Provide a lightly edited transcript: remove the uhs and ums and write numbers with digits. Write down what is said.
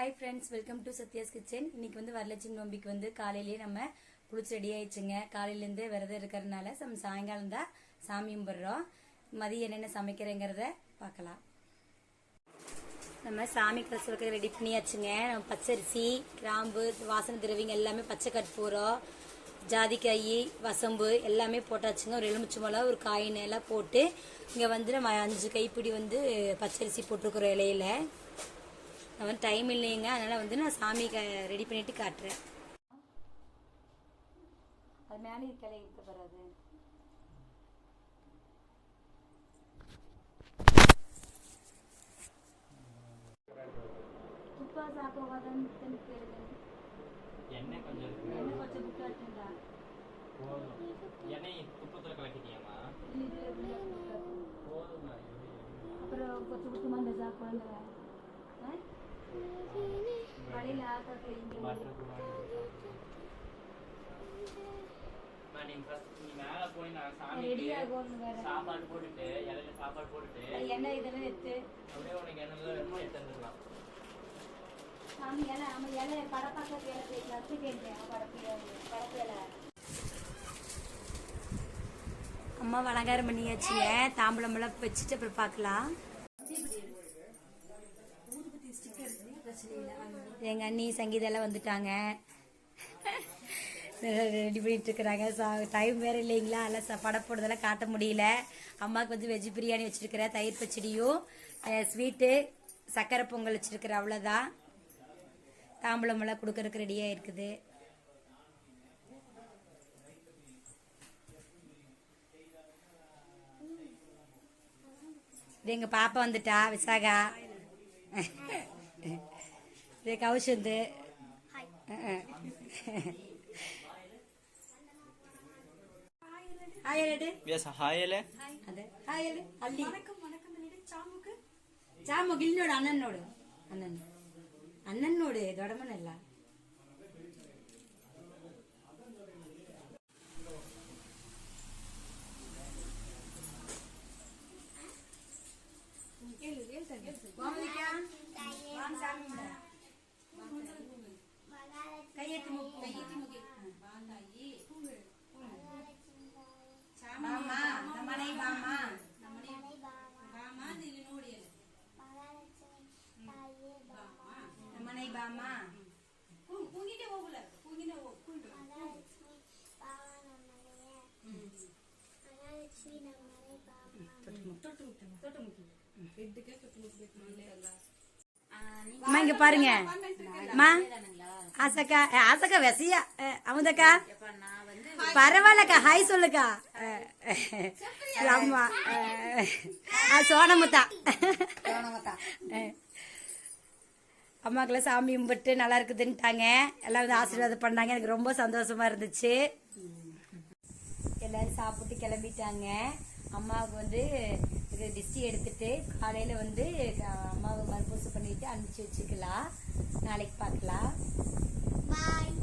Hi friends, welcome to Sathya's kitchen. இன்னைக்கு வந்து வரலட்சுமி நோம்பிக்கு வந்து காலையிலேயே நம்ம குளிச்சு ரெடி ஆயிடுச்சுங்க. காலையிலேருந்து விரதம் இருக்கிறதுனால சாயங்காலம் தான் சாமி கும்பிட்றோம். மதியம் என்னென்ன சமைக்கிறேங்கிறத பார்க்கலாம். நம்ம சாமி கலசத்துக்கு ரெடி பண்ணியாச்சுங்க. நம்ம பச்சரிசி, கிராம்பு, வாசனை திரவிங்க எல்லாமே பச்சை கற்பூரம், ஜாதிக்காய், வசம்பு எல்லாமே போட்டாச்சுங்க. ஒரு எலுமிச்சை மிளகா, ஒரு காயின் எல்லாம் போட்டு இங்கே வந்து நம்ம 5 கைப்பிடி வந்து பச்சரிசி போட்டிருக்கிறோம் இலையில. நான் வந்து டைம் இல்லைங்க, அதனால் வந்து நான் சாமி ரெடி பண்ணிட்டு காட்டுறேன். அது மேலே கிளை இருக்க போறாது. துப்பா சாப்பிடுவாதான் எண்ணெய் கொஞ்சம் புட்டாட்டுங்களா எண்ணெய் துப்பத்தில் கலக்கிட்டியாமா? அப்புறம் கொஞ்சம் புட்டுமா இந்த குழந்தை கடையில் சாப்பாடு போட்டுட்டு இலையில சாப்பாடு போட்டுட்டு எண்ணெய் இதெல்லாம் எடுத்து அப்படியே உனக்கு எண்ணெய் எடுத்து வந்துடலாம். சாமி இலை நம்ம இலை படப்பாக்க இலை சேர்த்து கேட்டேன். படப்பு இலை அம்மா அலங்காரம் பண்ணியாச்சுங்க. தாம்பூலமெல்லாம் வச்சுட்டு அப்புறம் பார்க்கலாம். எங்க அண்ணி சங்கீதெல்லாம் வந்துட்டாங்க, ரெடி பண்ணிட்டு இருக்கிறாங்க. டைம் வேற இல்லைங்களா, அதெல்லாம் படம் போடுறதெல்லாம் காட்ட முடியல. அம்மாவுக்கு வந்து வெஜ் பிரியாணி வச்சிருக்கிறேன், தயிர் பச்சடியும் ஸ்வீட்டு, சக்கரை பொங்கல் வச்சிருக்கிறேன். அவ்வளோதான். தாம்பூலமெல்லாம் கொடுக்கறதுக்கு ரெடியாக இருக்குது. எங்க பாப்பா வந்துட்டா, விசாகா, கௌஷந்து, அண்ணனோடு அண்ணனோடு தொடமனல்ல. கையெத்தி முக்கி பாமா நம்மனை பாமா நம்மனை பாமா பூங்கிட்டே போகல பூங்கிட்டே அம்மா இங்க பாருங்க. அம்மா ஆசக்கா, ஆசக்கா வெசியா அமுதக்கா பரவாயில்லக்கா, ஹாய் சொல்லுக்கா. அம்மா சோனமுத்தா அம்மாக்கெல்லாம் சாமி கும்பிட்டு நல்லா இருக்குதுன்ட்டாங்க. எல்லாம் வந்து ஆசீர்வாதம் பண்ணாங்க. எனக்கு ரொம்ப சந்தோஷமா இருந்துச்சு. எல்லாரும் சாப்பிட்டு கிளம்பிட்டாங்க. அம்மாவுக்கு வந்து டிஸ்டி எடுத்துட்டு காலையில வந்து அம்மாவை மறுபூசை பண்ணிட்டு அனுப்பிச்சு வச்சுக்கலாம். நாளைக்கு பார்க்கலாம். பாய்.